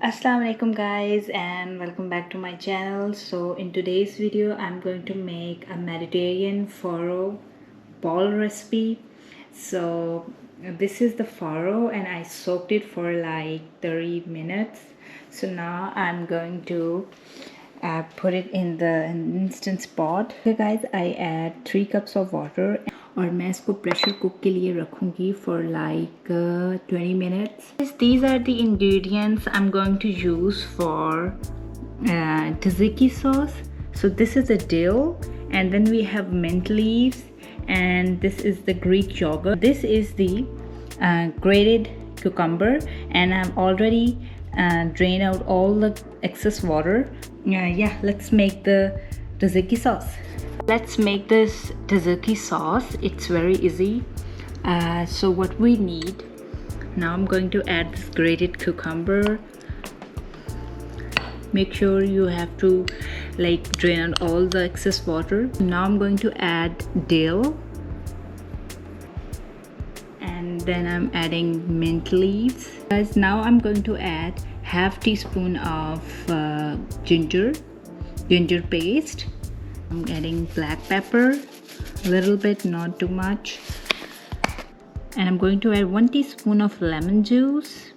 Assalamu alaikum guys, and welcome back to my channel. So in today's video I'm going to make a Mediterranean farro ball recipe. So this is the farro and I soaked it for like 30 minutes. So now I'm going to put it in the instant pot. Okay guys, I add 3 cups of water और मैं इसको pressure cook के लिए रखूँगी for like 20 minutes. These are the ingredients I'm going to use for tzatziki sauce. So this is a dill, and then we have mint leaves, and this is the Greek yogurt. This is the grated cucumber, and I've already drained out all the excess water. Yeah, let's make the tzatziki sauce. Let's make this tzatziki sauce. It's very easy. So what we need now, I'm going to add this grated cucumber. Make sure you have to like drain out all the excess water. Now I'm going to add dill, and then I'm adding mint leaves. Guys, now I'm going to add half teaspoon of ginger paste. I'm adding black pepper, a little bit, not too much. And I'm going to add 1 teaspoon of lemon juice.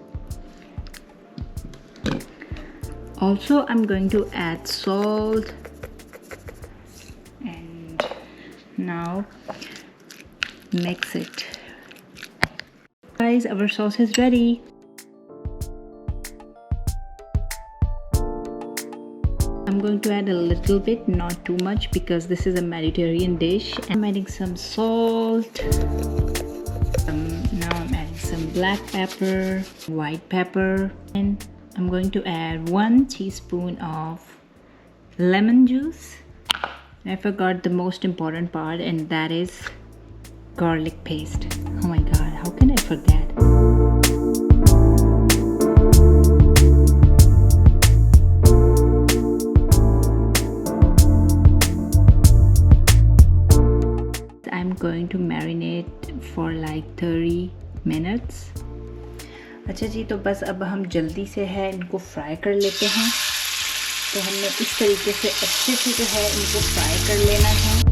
Also, I'm going to add salt. And now mix it. Guys, our sauce is ready. I'm going to add a little bit, not too much, because this is a Mediterranean dish. I'm adding some salt. Now I'm adding some black pepper, white pepper, and I'm going to add 1 teaspoon of lemon juice. I forgot the most important part, and that is garlic paste. Oh my god, how can I forget? I'm going to marinate for like 30 minutes. अच्छा जी, तो बस अब हम जल्दी से है इनको fry कर लेते हैं. तो हमने इस तरीके से अच्छे से जो है इनको फ्राई कर लेना है.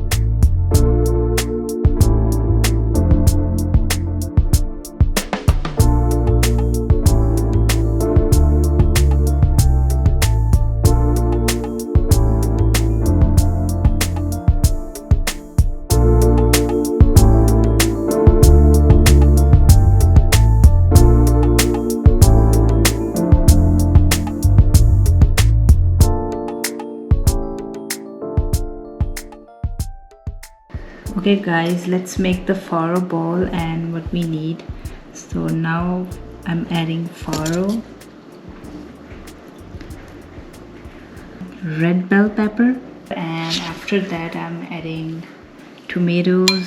Okay guys, let's make the farro ball and what we need. So now I'm adding farro, red bell pepper, and after that I'm adding tomatoes.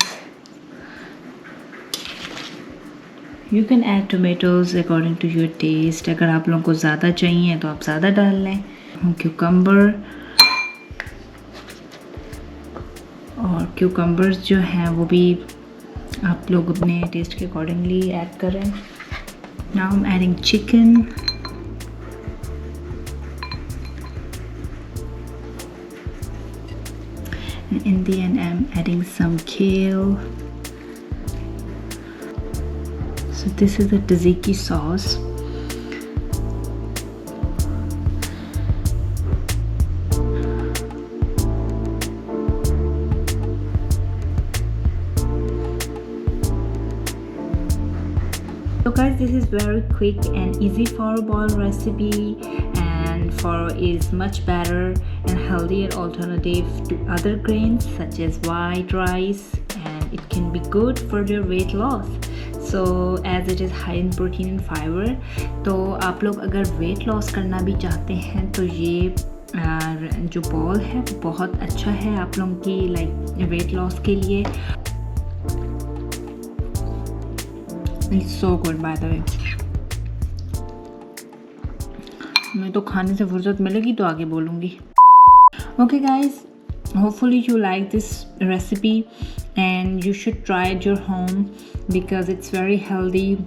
You can add tomatoes according to your taste. अगर आप लोगों को ज़्यादा चाहिए तो आप ज़्यादा डाल लें. Cucumber, और क्यूकम्बर्स जो हैं वो भी आप लोग अपने टेस्ट के अकॉर्डिंगली ऐड करें. Now I am adding chicken. In the end I'm adding some kale. So this is the tzatziki sauce. So guys, this is very quick and easy farro ball recipe, and farro is much better and healthier alternative to other grains such as white rice, and it can be good for your weight loss. So as it is high in protein and fiber, तो आप लोग अगर weight loss करना भी चाहते हैं तो ये जो बॉल है बहुत अच्छा है आप लोगों की like weight loss के लिए. It's so good by the way. मैं तो खाने से फुर्सत मिलेगी तो आगे बोलूँगी. Okay guys, hopefully you like this recipe and you should try it at your home because it's very healthy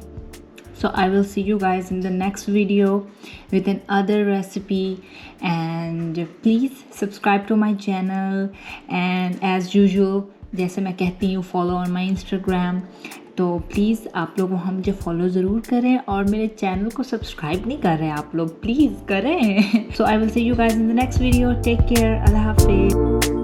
So I will see you guys in the next video with another recipe, and please subscribe to my channel, and as usual जैसे मैं कहती हूँ follow on my Instagram, तो please आप लोग वहाँ मुझे follow ज़रूर करें, और मेरे चैनल को सब्सक्राइब नहीं कर रहे आप लोग, प्लीज़ करें. So I will see you guys in the next video. Take care. अल्लाह हाफिज़.